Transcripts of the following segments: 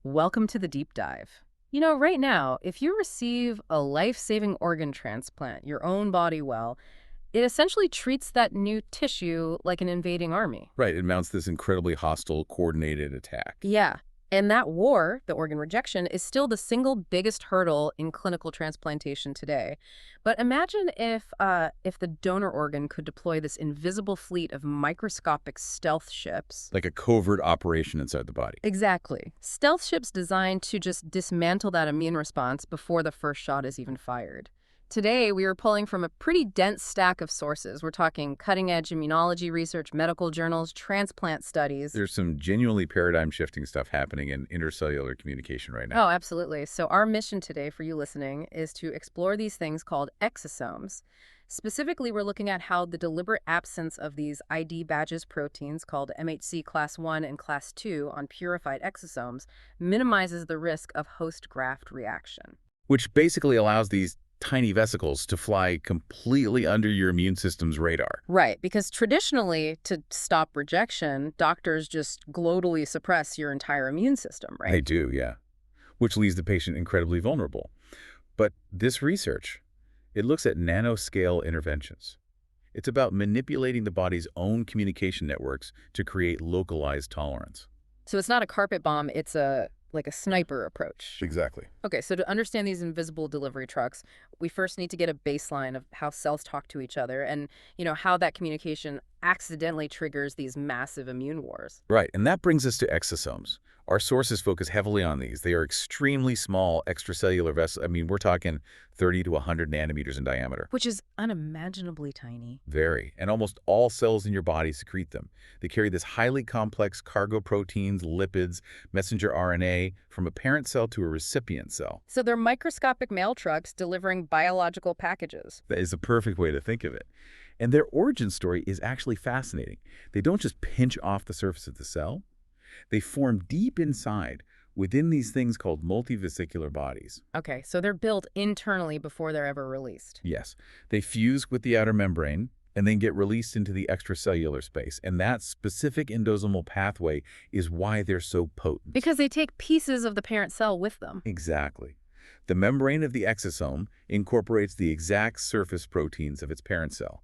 Welcome to the deep dive. You know, right now, if you receive a life-saving organ transplant, your own body well, it essentially treats that new tissue like an invading army. Right, it mounts this incredibly hostile, coordinated attack. Yeah. And that war, the organ rejection, is still the single biggest hurdle in clinical transplantation today. But imagine if the donor organ could deploy this invisible fleet of microscopic stealth ships. Like a covert operation inside the body. Exactly. Stealth ships designed to just dismantle that immune response before the first shot is even fired. Today, we are pulling from a pretty dense stack of sources. We're talking cutting-edge immunology research, medical journals, transplant studies. There's some genuinely paradigm-shifting stuff happening in intercellular communication right now. Oh, absolutely. So our mission today for you listening is to explore these things called exosomes. Specifically, we're looking at how the deliberate absence of these ID badges proteins called MHC class 1 and class 2 on purified exosomes minimizes the risk of host-graft reaction. Which basically allows these tiny vesicles to fly completely under your immune system's radar. Right, because traditionally, to stop rejection, doctors just glottally suppress your entire immune system, right? They do, yeah. Which leaves the patient incredibly vulnerable. But this research, it looks at nanoscale interventions. It's about manipulating the body's own communication networks to create localized tolerance. So it's not a carpet bomb, it's like a sniper approach. Exactly. Okay, so to understand these invisible delivery trucks, we first need to get a baseline of how cells talk to each other and, how that communication accidentally triggers these massive immune wars. Right, and that brings us to exosomes. Our sources focus heavily on these. They are extremely small extracellular vessels. I mean, we're talking 30 to 100 nanometers in diameter. Which is unimaginably tiny. Very. And almost all cells in your body secrete them. They carry this highly complex cargo proteins, lipids, messenger RNA from a parent cell to a recipient cell. So they're microscopic mail trucks delivering biological packages. That is a perfect way to think of it. And their origin story is actually fascinating. They don't just pinch off the surface of the cell. They form deep inside within these things called multivesicular bodies. Okay, so they're built internally before they're ever released. Yes. They fuse with the outer membrane and then get released into the extracellular space. And that specific endosomal pathway is why they're so potent. Because they take pieces of the parent cell with them. Exactly. The membrane of the exosome incorporates the exact surface proteins of its parent cell.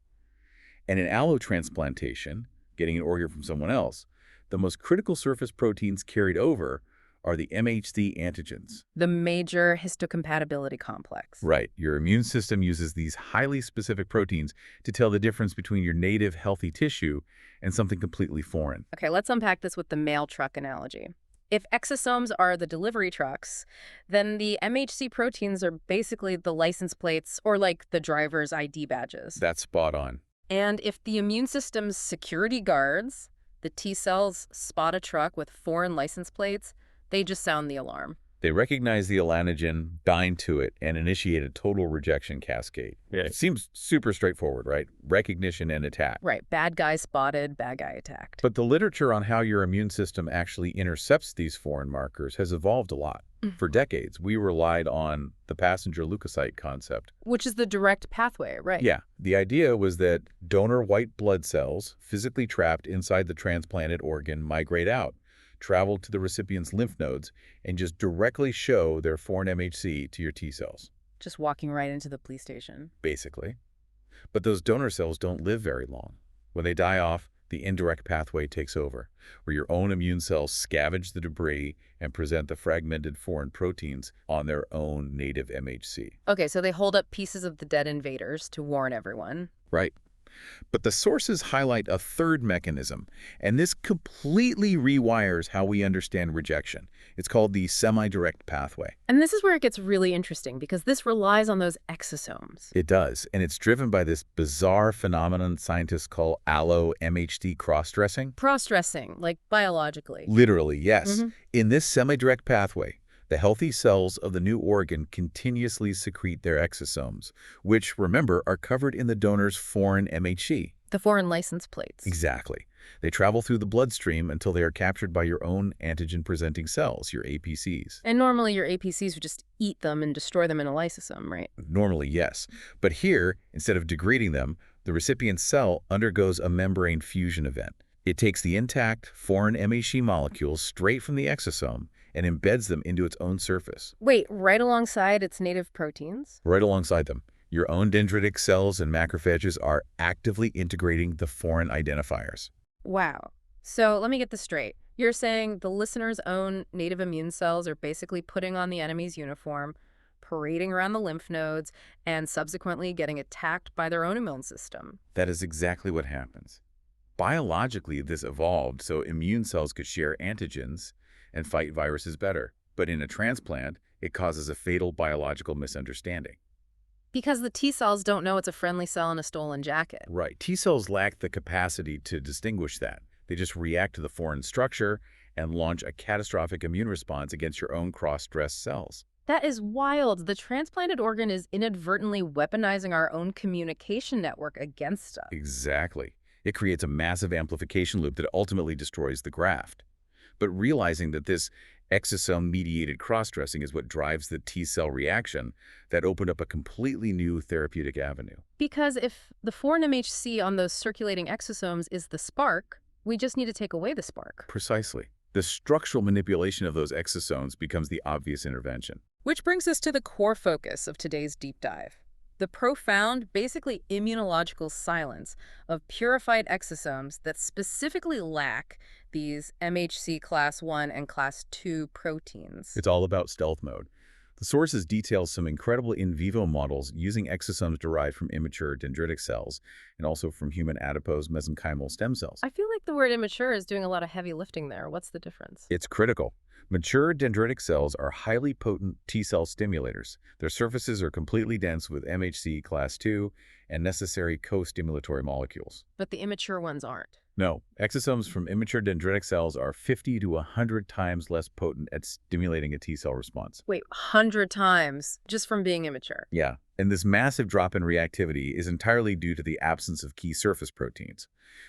And in allotransplantation, getting an organ from someone else, the most critical surface proteins carried over are the MHC antigens. The major histocompatibility complex. Right. Your immune system uses these highly specific proteins to tell the difference between your native healthy tissue and something completely foreign. Okay, let's unpack this with the mail truck analogy. If exosomes are the delivery trucks, then the MHC proteins are basically the license plates or like the driver's ID badges. That's spot on. And if the immune system's security guards, the T cells, spot a truck with foreign license plates, they just sound the alarm. They recognize the alanogen, bind to it, and initiate a total rejection cascade. Yeah. It seems super straightforward, right? Recognition and attack. Right. Bad guy spotted, bad guy attacked. But the literature on how your immune system actually intercepts these foreign markers has evolved a lot. For decades, we relied on the passenger leukocyte concept. Which is the direct pathway, right? Yeah. The idea was that donor white blood cells, physically trapped inside the transplanted organ, migrate out, travel to the recipient's lymph nodes, and just directly show their foreign MHC to your T cells. Just walking right into the police station. Basically. But those donor cells don't live very long. When they die off, the indirect pathway takes over, where your own immune cells scavenge the debris and present the fragmented foreign proteins on their own native MHC. Okay, so they hold up pieces of the dead invaders to warn everyone. Right. But the sources highlight a third mechanism, and this completely rewires how we understand rejection. It's called the semi-direct pathway. And this is where it gets really interesting, because this relies on those exosomes. It does, and it's driven by this bizarre phenomenon scientists call allo-MHC cross-dressing. Cross-dressing, like biologically. Literally, yes. In this semi-direct pathway, the healthy cells of the new organ continuously secrete their exosomes, which, remember, are covered in the donor's foreign MHC. The foreign license plates. Exactly. They travel through the bloodstream until they are captured by your own antigen-presenting cells, your APCs. And normally your APCs would just eat them and destroy them in a lysosome, right? Normally, yes. But here, instead of degrading them, the recipient cell undergoes a membrane fusion event. It takes the intact foreign MHC molecules straight from the exosome and embeds them into its own surface. Wait, right alongside its native proteins? Right alongside them, your own dendritic cells and macrophages are actively integrating the foreign identifiers. Wow. So let me get this straight. You're saying the listener's own native immune cells are basically putting on the enemy's uniform, parading around the lymph nodes, and subsequently getting attacked by their own immune system. That is exactly what happens. Biologically, this evolved so immune cells could share antigens and fight viruses better. But in a transplant, it causes a fatal biological misunderstanding. Because the T cells don't know it's a friendly cell in a stolen jacket. Right. T cells lack the capacity to distinguish that. They just react to the foreign structure and launch a catastrophic immune response against your own cross-dressed cells. That is wild. The transplanted organ is inadvertently weaponizing our own communication network against us. Exactly. It creates a massive amplification loop that ultimately destroys the graft. But realizing that this exosome-mediated cross-dressing is what drives the T-cell reaction, that opened up a completely new therapeutic avenue. Because if the foreign MHC on those circulating exosomes is the spark, we just need to take away the spark. Precisely. The structural manipulation of those exosomes becomes the obvious intervention. Which brings us to the core focus of today's deep dive. The profound, basically immunological silence of purified exosomes that specifically lack these MHC class 1 and class 2 proteins. It's all about stealth mode. The sources detail some incredible in vivo models using exosomes derived from immature dendritic cells and also from human adipose mesenchymal stem cells. I feel like the word immature is doing a lot of heavy lifting there. What's the difference? It's critical. Mature dendritic cells are highly potent T-cell stimulators. Their surfaces are completely dense with MHC class 2 and necessary co-stimulatory molecules. But the immature ones aren't. No, exosomes from immature dendritic cells are 50 to 100 times less potent at stimulating a T-cell response. Wait, 100 times just from being immature? Yeah, and this massive drop in reactivity is entirely due to the absence of key surface proteins.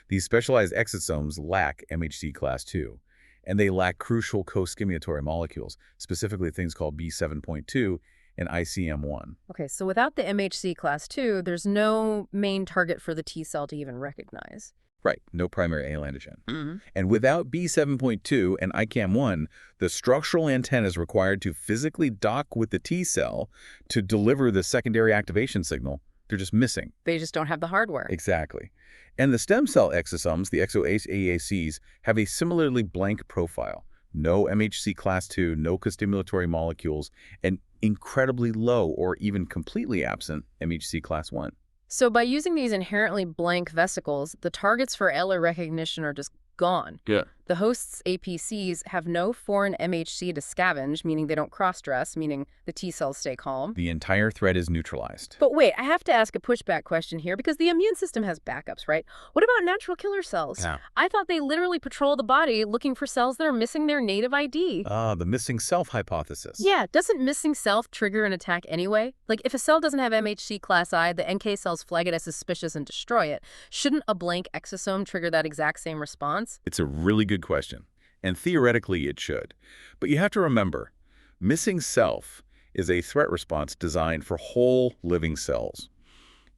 These specialized exosomes lack MHC class 2, and they lack crucial co-stimulatory molecules, specifically things called B7.2 and ICM1. Okay, so without the MHC class 2, there's no main target for the T cell to even recognize. Right, no primary A antigen. Mm-hmm. And without B7.2 and ICAM1, the structural antennas required to physically dock with the T cell to deliver the secondary activation signal, they're just missing. They just don't have the hardware. Exactly. And the stem cell exosomes, the exo-AACs, have a similarly blank profile. No MHC class 2, no costimulatory molecules, and incredibly low or even completely absent MHC class 1. So by using these inherently blank vesicles, the targets for Eller recognition are just gone. Yeah. The host's APCs have no foreign MHC to scavenge, meaning they don't cross-dress, meaning the T cells stay calm. The entire threat is neutralized. But wait, I have to ask a pushback question here because the immune system has backups, right? What about natural killer cells? Yeah. I thought they literally patrol the body looking for cells that are missing their native ID. The missing self hypothesis. Yeah, doesn't missing self trigger an attack anyway? Like, if a cell doesn't have MHC class I, the NK cells flag it as suspicious and destroy it. Shouldn't a blank exosome trigger that exact same response? It's a really good question, and theoretically it should. But you have to remember, missing self is a threat response designed for whole living cells.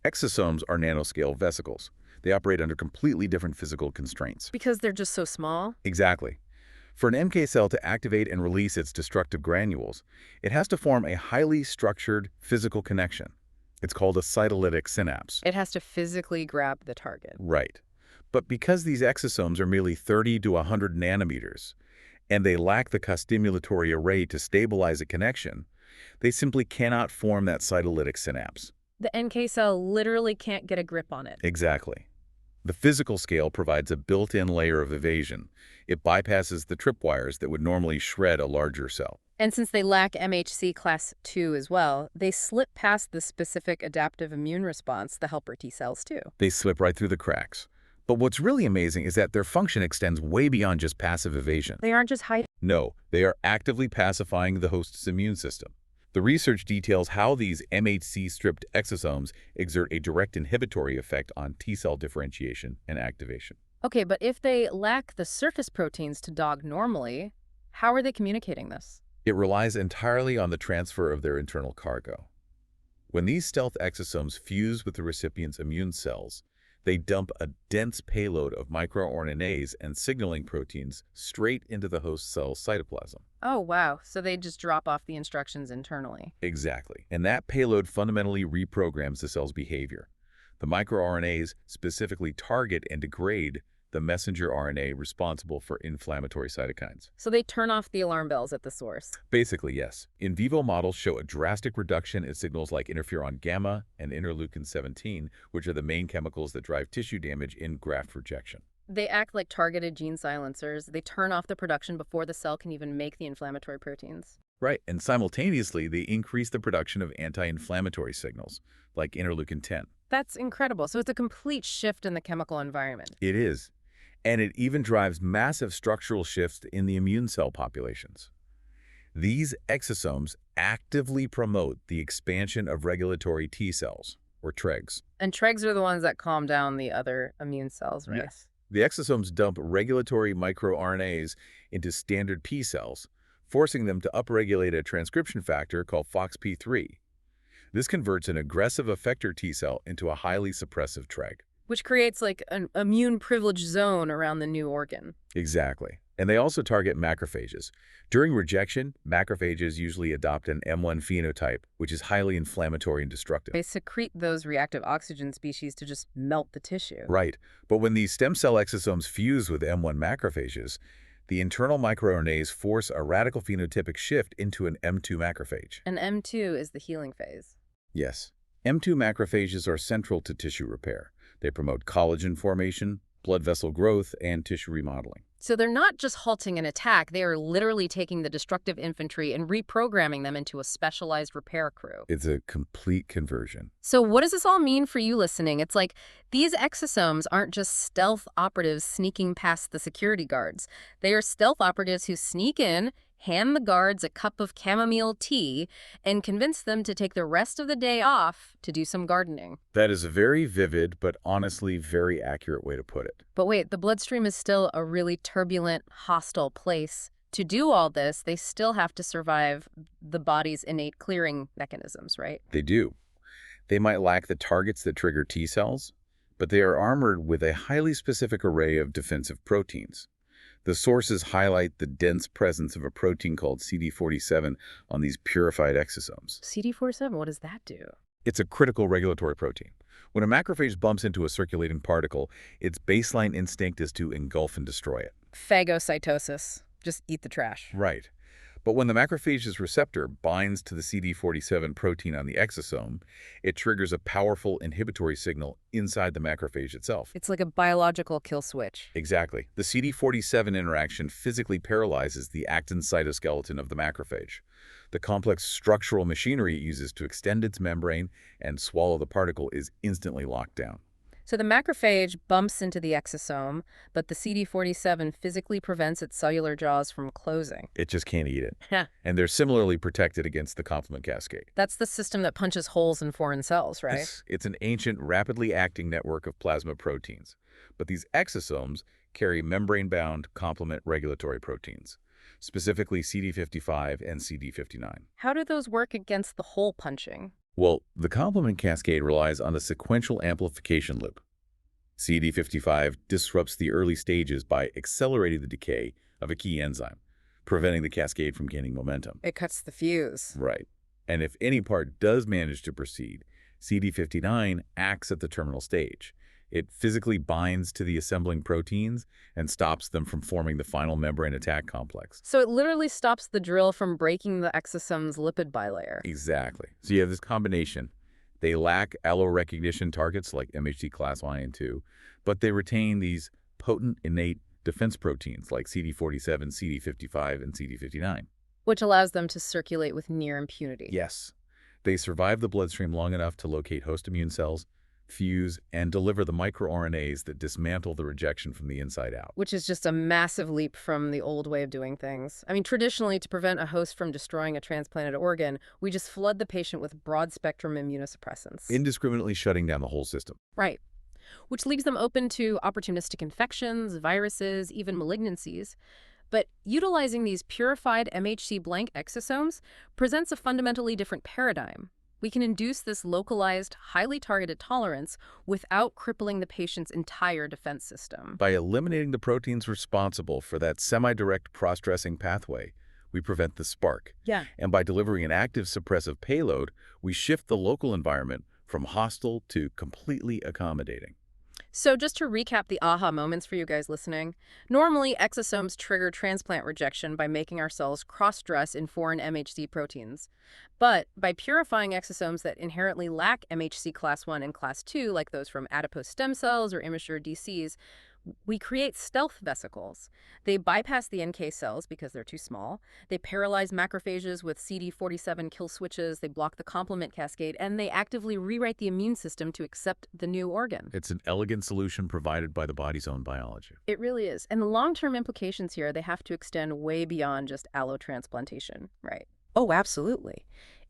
Exosomes are nanoscale vesicles. They operate under completely different physical constraints. Because they're just so small? Exactly. For an MK cell to activate and release its destructive granules, it has to form a highly structured physical connection. It's called a cytolytic synapse. It has to physically grab the target. Right. But because these exosomes are merely 30 to 100 nanometers, and they lack the costimulatory array to stabilize a connection, they simply cannot form that cytolytic synapse. The NK cell literally can't get a grip on it. Exactly. The physical scale provides a built-in layer of evasion. It bypasses the tripwires that would normally shred a larger cell. And since they lack MHC class 2 as well, they slip past the specific adaptive immune response, the helper T cells too. They slip right through the cracks. But what's really amazing is that their function extends way beyond just passive evasion. They aren't just hiding. No, they are actively pacifying the host's immune system. The research details how these MHC-stripped exosomes exert a direct inhibitory effect on T-cell differentiation and activation. Okay, but if they lack the surface proteins to dog normally, how are they communicating this? It relies entirely on the transfer of their internal cargo. When these stealth exosomes fuse with the recipient's immune cells, They dump a dense payload of microRNAs and signaling proteins straight into the host cell's cytoplasm. Oh, wow. So they just drop off the instructions internally. Exactly. And that payload fundamentally reprograms the cell's behavior. The microRNAs specifically target and degrade the messenger RNA responsible for inflammatory cytokines. So they turn off the alarm bells at the source. Basically, yes. In vivo models show a drastic reduction in signals like interferon gamma and interleukin-17, which are the main chemicals that drive tissue damage in graft rejection. They act like targeted gene silencers. They turn off the production before the cell can even make the inflammatory proteins. Right, and simultaneously, they increase the production of anti-inflammatory signals, like interleukin-10. That's incredible. So it's a complete shift in the chemical environment. It is. And it even drives massive structural shifts in the immune cell populations. These exosomes actively promote the expansion of regulatory T cells, or TREGs. And TREGs are the ones that calm down the other immune cells, right? Yes. The exosomes dump regulatory microRNAs into standard P cells, forcing them to upregulate a transcription factor called FOXP3. This converts an aggressive effector T cell into a highly suppressive TREG. Which creates like an immune privilege zone around the new organ. Exactly. And they also target macrophages. During rejection, macrophages usually adopt an M1 phenotype, which is highly inflammatory and destructive. They secrete those reactive oxygen species to just melt the tissue. Right. But when these stem cell exosomes fuse with M1 macrophages, the internal microRNAs force a radical phenotypic shift into an M2 macrophage. And M2 is the healing phase. Yes. M2 macrophages are central to tissue repair. They promote collagen formation, blood vessel growth, and tissue remodeling. So they're not just halting an attack, they are literally taking the destructive infantry and reprogramming them into a specialized repair crew. It's a complete conversion. So what does this all mean for you listening? It's like these exosomes aren't just stealth operatives sneaking past the security guards. They are stealth operatives who sneak in, hand the guards a cup of chamomile tea, and convince them to take the rest of the day off to do some gardening. That is a very vivid, but honestly very accurate way to put it. But wait, the bloodstream is still a really turbulent, hostile place. To do all this, they still have to survive the body's innate clearing mechanisms, right? They do. They might lack the targets that trigger T cells, but they are armored with a highly specific array of defensive proteins. The sources highlight the dense presence of a protein called CD47 on these purified exosomes. CD47, what does that do? It's a critical regulatory protein. When a macrophage bumps into a circulating particle, its baseline instinct is to engulf and destroy it. Phagocytosis. Just eat the trash. Right. But when the macrophage's receptor binds to the CD47 protein on the exosome, it triggers a powerful inhibitory signal inside the macrophage itself. It's like a biological kill switch. Exactly. The CD47 interaction physically paralyzes the actin cytoskeleton of the macrophage. The complex structural machinery it uses to extend its membrane and swallow the particle is instantly locked down. So the macrophage bumps into the exosome, but the CD47 physically prevents its cellular jaws from closing. It just can't eat it. And they're similarly protected against the complement cascade. That's the system that punches holes in foreign cells, right? It's an ancient, rapidly acting network of plasma proteins. But these exosomes carry membrane-bound complement regulatory proteins, specifically CD55 and CD59. How do those work against the hole punching? Well, the complement cascade relies on a sequential amplification loop. CD55 disrupts the early stages by accelerating the decay of a key enzyme, preventing the cascade from gaining momentum. It cuts the fuse. Right. And if any part does manage to proceed, CD59 acts at the terminal stage. It physically binds to the assembling proteins and stops them from forming the final membrane attack complex. So it literally stops the drill from breaking the exosome's lipid bilayer. Exactly. So you have this combination. They lack allorecognition targets like MHC class I and II, but they retain these potent innate defense proteins like CD47, CD55, and CD59. Which allows them to circulate with near impunity. Yes. They survive the bloodstream long enough to locate host immune cells, fuse, and deliver the microRNAs that dismantle the rejection from the inside out. Which is just a massive leap from the old way of doing things. I mean, traditionally, to prevent a host from destroying a transplanted organ, we just flood the patient with broad-spectrum immunosuppressants. Indiscriminately shutting down the whole system. Right. Which leaves them open to opportunistic infections, viruses, even malignancies. But utilizing these purified MHC blank exosomes presents a fundamentally different paradigm. We can induce this localized, highly targeted tolerance without crippling the patient's entire defense system. By eliminating the proteins responsible for that semi-direct cross-dressing pathway, we prevent the spark. Yeah. And by delivering an active suppressive payload, we shift the local environment from hostile to completely accommodating. So just to recap the aha moments for you guys listening, normally exosomes trigger transplant rejection by making our cells cross-dress in foreign MHC proteins. But by purifying exosomes that inherently lack MHC class 1 and class 2, like those from adipose stem cells or immature DCs, we create stealth vesicles. They bypass the NK cells because they're too small. They paralyze macrophages with CD47 kill switches. They block the complement cascade, and they actively rewrite the immune system to accept the new organ. It's an elegant solution provided by the body's own biology. It really is. And the long-term implications here, they have to extend way beyond just allotransplantation, right? Oh, absolutely.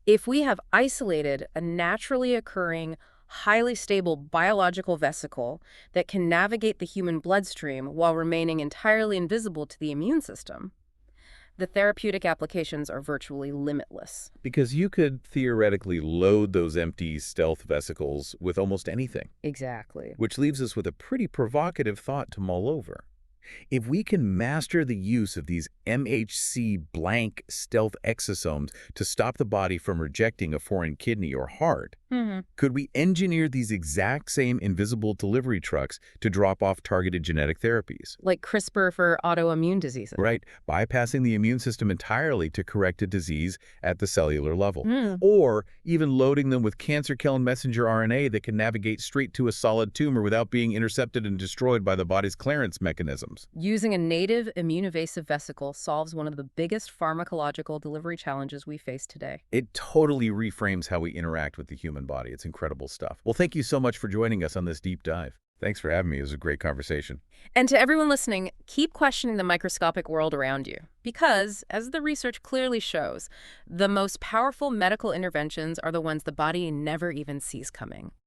If we have isolated a naturally occurring, highly stable biological vesicle that can navigate the human bloodstream while remaining entirely invisible to the immune system, the therapeutic applications are virtually limitless. Because you could theoretically load those empty stealth vesicles with almost anything. Exactly. Which leaves us with a pretty provocative thought to mull over. If we can master the use of these MHC blank stealth exosomes to stop the body from rejecting a foreign kidney or heart, could we engineer these exact same invisible delivery trucks to drop off targeted genetic therapies? Like CRISPR for autoimmune diseases. Right, bypassing the immune system entirely to correct a disease at the cellular level. Or even loading them with cancer-killing messenger RNA that can navigate straight to a solid tumor without being intercepted and destroyed by the body's clearance mechanisms. Using a native immune-evasive vesicle solves one of the biggest pharmacological delivery challenges we face today. It totally reframes how we interact with the human body. It's incredible stuff. Well, thank you so much for joining us on this deep dive. Thanks for having me. It was a great conversation. And to everyone listening, keep questioning the microscopic world around you. Because, as the research clearly shows, the most powerful medical interventions are the ones the body never even sees coming.